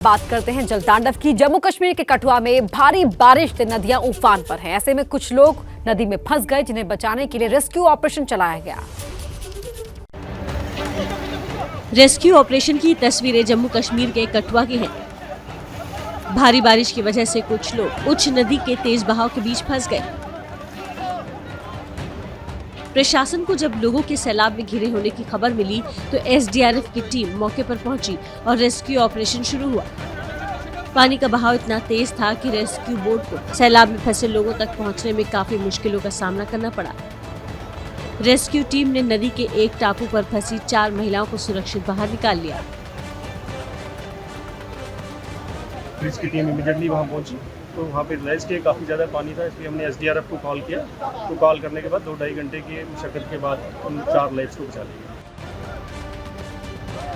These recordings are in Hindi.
बात करते हैं जलतांडव की। जम्मू कश्मीर के कठुआ में भारी बारिश से नदियां उफान पर हैं। ऐसे में कुछ लोग नदी में फंस गए, जिन्हें बचाने के लिए रेस्क्यू ऑपरेशन चलाया गया। रेस्क्यू ऑपरेशन की तस्वीरें जम्मू कश्मीर के कठुआ की हैं। भारी बारिश की वजह से कुछ लोग उच्च नदी के तेज बहाव के बीच फंस गए। प्रशासन को जब लोगों के सैलाब में घिरे होने की खबर मिली तो एसडीआरएफ की टीम मौके पर पहुंची और रेस्क्यू ऑपरेशन शुरू हुआ। पानी का बहाव इतना तेज था कि रेस्क्यू बोट को सैलाब में फंसे लोगों तक पहुंचने में काफी मुश्किलों का सामना करना पड़ा। रेस्क्यू टीम ने नदी के एक टापू पर फंसी 4 महिलाओं को सुरक्षित बाहर निकाल लिया। पुलिस की टीम इमीडिएटली वहां पहुंची तो वहाँ पे रियलाइज किया काफ़ी ज़्यादा पानी था, इसलिए हमने एसडीआरएफ को कॉल किया। तो कॉल करने के बाद 2-2.5 घंटे की मुशक्कत के बाद उन 4 लाइफ्स को बचा लिया।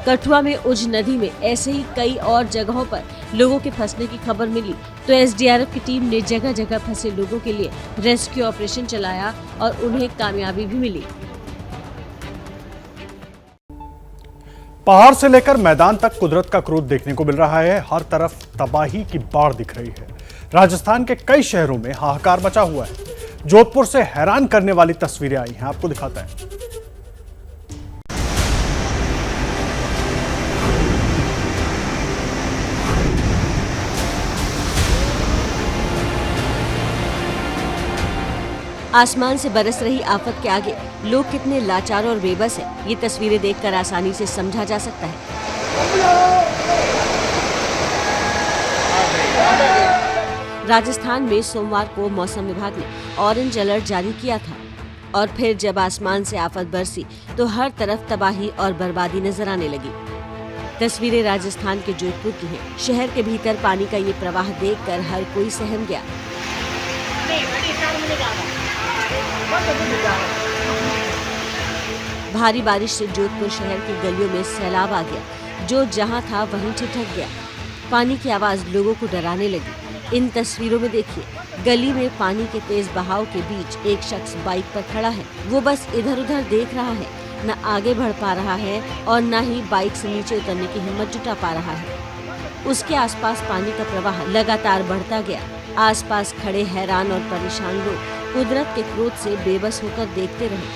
कठुआ में उज नदी में ऐसे ही कई और जगहों पर लोगों के फंसने की खबर मिली तो एसडीआरएफ की टीम ने जगह जगह फंसे लोगों के लिए रेस्क्यू ऑपरेशन चलाया और उन्हें कामयाबी भी मिली। पहाड़ से लेकर मैदान तक कुदरत का क्रोध देखने को मिल रहा है। हर तरफ तबाही की बाढ़ दिख रही है। राजस्थान के कई शहरों में हाहाकार मचा हुआ है। जोधपुर से हैरान करने वाली तस्वीरें आई हैं, आपको दिखाते हैं। आसमान से बरस रही आफत के आगे लोग कितने लाचार और बेबस हैं, ये तस्वीरें देखकर आसानी से समझा जा सकता है। राजस्थान में सोमवार को मौसम विभाग ने ऑरेंज अलर्ट जारी किया था और फिर जब आसमान से आफत बरसी तो हर तरफ तबाही और बर्बादी नजर आने लगी। तस्वीरें राजस्थान के जोधपुर की हैं। शहर के भीतर पानी का ये प्रवाह देखकर हर कोई सहम गया। भारी बारिश से जोधपुर शहर की गलियों में सैलाब आ गया। जो जहां था वहीं ठिठक गया। पानी की आवाज लोगों को डराने लगी। इन तस्वीरों में देखिए, गली में पानी के तेज बहाव के बीच एक शख्स बाइक पर खड़ा है। वो बस इधर उधर देख रहा है, न आगे बढ़ पा रहा है और न ही बाइक से नीचे उतरने की हिम्मत जुटा पा रहा है। उसके आसपास पानी का प्रवाह लगातार बढ़ता गया। आसपास खड़े हैरान और परेशान लोग कुदरत के क्रोध से बेबस होकर देखते रहे।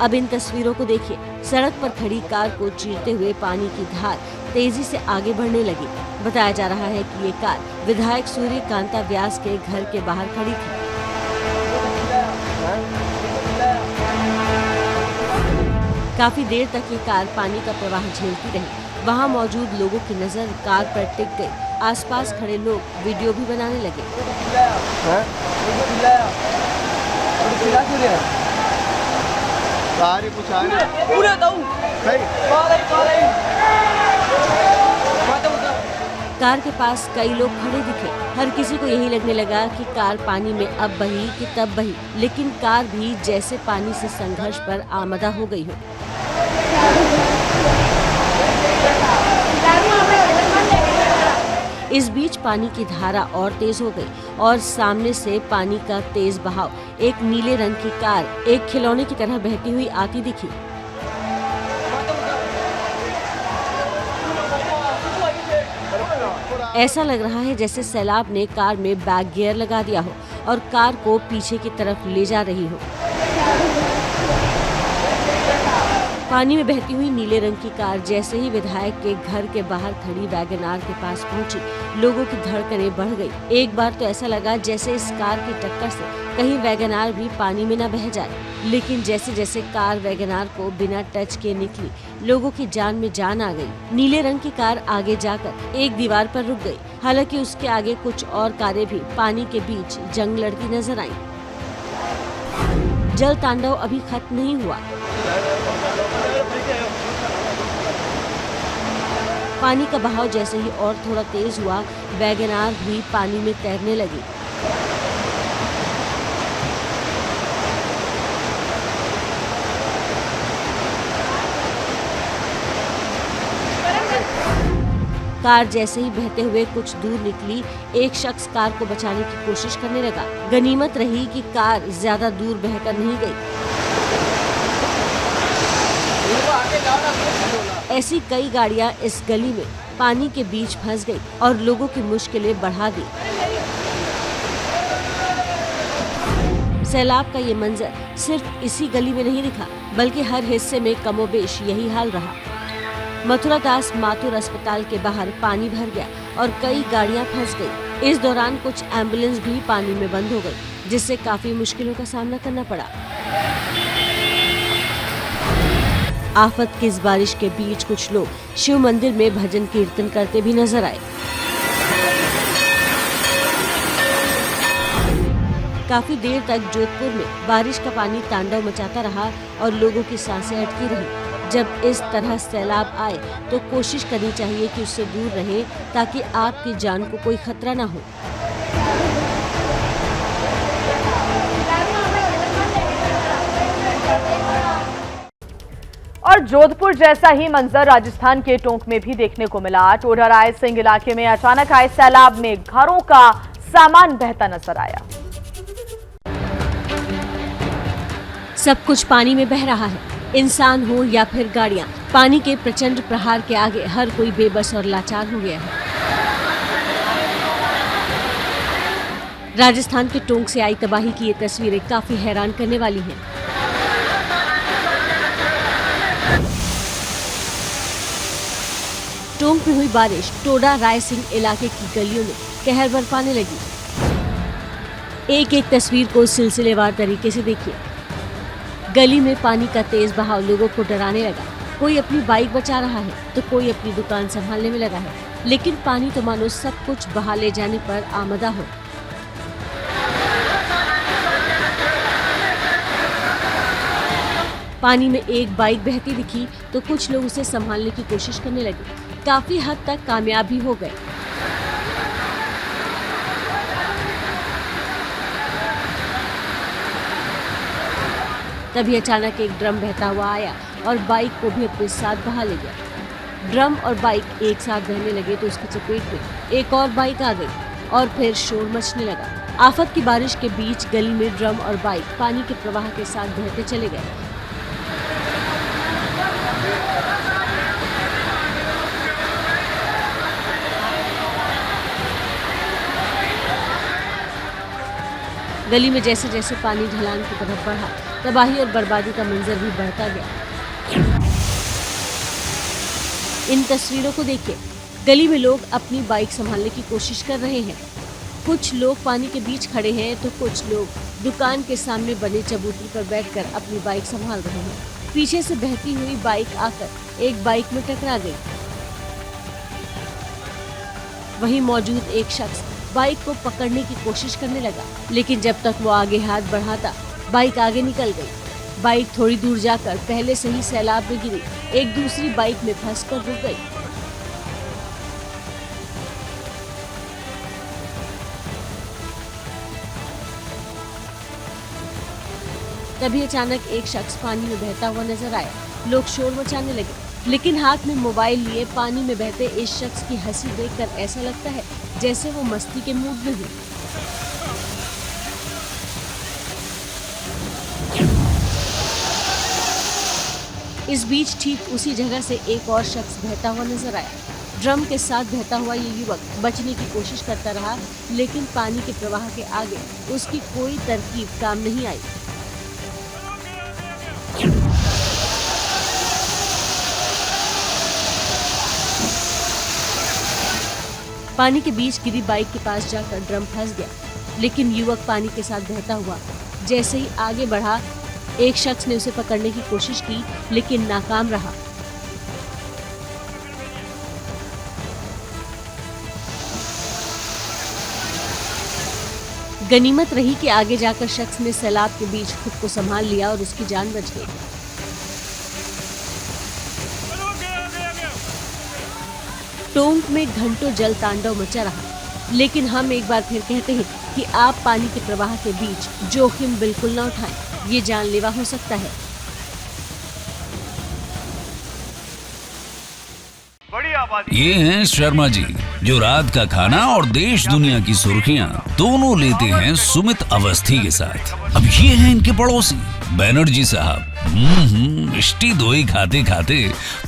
अब इन तस्वीरों को देखिए। सड़क पर खड़ी कार को चीरते हुए पानी की धार तेजी से आगे बढ़ने लगी। बताया जा रहा है कि ये कार विधायक सूर्यकांता व्यास के घर के बाहर खड़ी थी। काफी देर तक ये कार पानी का प्रवाह झेलती रही। वहाँ मौजूद लोगों की नजर कार पर टिक गई। आसपास खड़े लोग वीडियो भी बनाने लगे। कार के पास कई लोग खड़े दिखे। हर किसी को यही लगने लगा कि कार पानी में अब बही कि तब बही, लेकिन कार भी जैसे पानी से संघर्ष पर आमदा हो गई हो। इस बीच पानी की धारा और तेज हो गई और सामने से पानी का तेज बहाव एक नीले रंग की कार एक खिलौने की तरह बहती हुई आती दिखी। ऐसा लग रहा है जैसे सैलाब ने कार में बैक गियर लगा दिया हो और कार को पीछे की तरफ ले जा रही हो। पानी में बहती हुई नीले रंग की कार जैसे ही विधायक के घर के बाहर खड़ी वैगन आर के पास पहुंची, लोगों की धड़कनें बढ़ गई। एक बार तो ऐसा लगा जैसे इस कार की टक्कर से कहीं वैगन आर भी पानी में न बह जाए। लेकिन जैसे जैसे कार वैगन आर को बिना टच के निकली, लोगों की जान में जान आ गई। नीले रंग की कार आगे जाकर एक दीवार पर रुक गई। हालांकि उसके आगे कुछ और कारें भी पानी के बीच जंग लड़ती नजर आईं। जल तांडव अभी खत्म नहीं हुआ। पानी का बहाव जैसे ही और थोड़ा तेज हुआ, वैगन आर भी पानी में तैरने लगी। कार जैसे ही बहते हुए कुछ दूर निकली, एक शख्स कार को बचाने की कोशिश करने लगा। गनीमत रही कि कार ज्यादा दूर बहकर नहीं गई। ऐसी कई गाड़ियां इस गली में पानी के बीच फंस गई और लोगों की मुश्किलें बढ़ा दी। सैलाब का ये मंजर सिर्फ इसी गली में नहीं दिखा, बल्कि हर हिस्से में कमोबेश यही हाल रहा। मथुरा दास माथुर अस्पताल के बाहर पानी भर गया और कई गाड़ियां फंस गई। इस दौरान कुछ एम्बुलेंस भी पानी में बंद हो गई, जिससे काफी मुश्किलों का सामना करना पड़ा। आफत की इस बारिश के बीच कुछ लोग शिव मंदिर में भजन कीर्तन करते भी नजर आए। काफी देर तक जोधपुर में बारिश का पानी तांडव मचाता रहा और लोगों की सांसें अटकी रही। जब इस तरह सैलाब आए तो कोशिश करनी चाहिए कि उससे दूर रहे, ताकि आपकी जान को कोई खतरा न हो। और जोधपुर जैसा ही मंजर राजस्थान के टोंक में भी देखने को मिला। टोडा राय सिंह इलाके में अचानक आए सैलाब में घरों का सामान बहता नजर आया। सब कुछ पानी में बह रहा है, इंसान हो या फिर गाड़ियां। पानी के प्रचंड प्रहार के आगे हर कोई बेबस और लाचार हो गया है। राजस्थान के टोंक से आई तबाही की ये तस्वीरें काफी हैरान करने वाली हैं। टोंक में हुई बारिश टोडा राय सिंह इलाके की गलियों में कहर बरपाने लगी। एक एक तस्वीर को सिलसिलेवार तरीके से देखिए। गली में पानी का तेज बहाव लोगों को डराने लगा। कोई अपनी बाइक बचा रहा है तो कोई अपनी दुकान संभालने में लगा है, लेकिन पानी तो मानो सब कुछ बहा ले जाने पर आमदा हो। पानी में एक बाइक बहती दिखी तो कुछ लोग उसे संभालने की कोशिश करने लगे। काफी हद तक कामयाब भी हो गए। तभी अचानक एक ड्रम बहता हुआ आया और बाइक को भी अपने साथ बहा ले गया। ड्रम और बाइक एक साथ बहने लगे तो उसकी चपेट में एक और बाइक आ गई और फिर शोर मचने लगा। आफत की बारिश के बीच गली में ड्रम और बाइक पानी के प्रवाह के साथ बहते चले गए। गली में जैसे जैसे पानी ढलान की तरफ बढ़ा, तबाही और बर्बादी का मंजर भी बढ़ता गया। इन तस्वीरों को देखिए। गली में लोग अपनी बाइक संभालने की कोशिश कर रहे हैं। कुछ लोग पानी के बीच खड़े हैं तो कुछ लोग दुकान के सामने बने चबूतरे पर बैठकर अपनी बाइक संभाल रहे हैं। पीछे से बहती हुई बाइक आकर एक बाइक में टकरा गई। वहीं मौजूद एक शख्स बाइक को पकड़ने की कोशिश करने लगा, लेकिन जब तक वो आगे हाथ बढ़ाता बाइक आगे निकल गई। बाइक थोड़ी दूर जाकर पहले से ही सैलाब में गिरी एक दूसरी बाइक में फंसकर रुक गई। तभी अचानक एक शख्स पानी में बहता हुआ नजर आया। लोग शोर मचाने लगे, लेकिन हाथ में मोबाइल लिए पानी में बहते इस शख्स की हंसी देखकर ऐसा लगता है जैसे वो मस्ती के मूड में हो। इस बीच ठीक उसी जगह से एक और शख्स बहता हुआ नजर आया। ड्रम के साथ बहता हुआ ये युवक बचने की कोशिश करता रहा, लेकिन पानी के प्रवाह के आगे उसकी कोई तरकीब काम नहीं आई। पानी के बीच गिरी बाइक के पास जाकर ड्रम फंस गया, लेकिन युवक पानी के साथ बहता हुआ जैसे ही आगे बढ़ा, एक शख्स ने उसे पकड़ने की कोशिश की, लेकिन नाकाम रहा। गनीमत रही कि आगे जाकर शख्स ने सैलाब के बीच खुद को संभाल लिया और उसकी जान बच गई। टोंक में घंटों जल तांडव मचा रहा, लेकिन हम एक बार फिर कहते हैं कि आप पानी के प्रवाह के बीच जोखिम बिल्कुल न उठाएं, ये जानलेवा हो सकता है। ये हैं शर्मा जी, जो रात का खाना और देश दुनिया की सुर्खियां दोनों लेते हैं सुमित अवस्थी के साथ। अब ये हैं इनके पड़ोसी बनर्जी साहब, मिष्टी दोई खाते खाते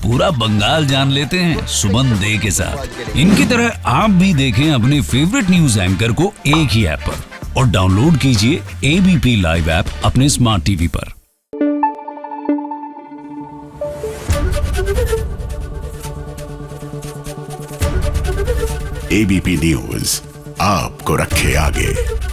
पूरा बंगाल जान लेते हैं सुमन दे के साथ। इनकी तरह आप भी देखें अपने फेवरेट न्यूज एंकर को एक ही ऐप पर और डाउनलोड कीजिए एबीपी लाइव ऐप अपने स्मार्ट टीवी पर। एबीपी न्यूज आपको रखे आगे।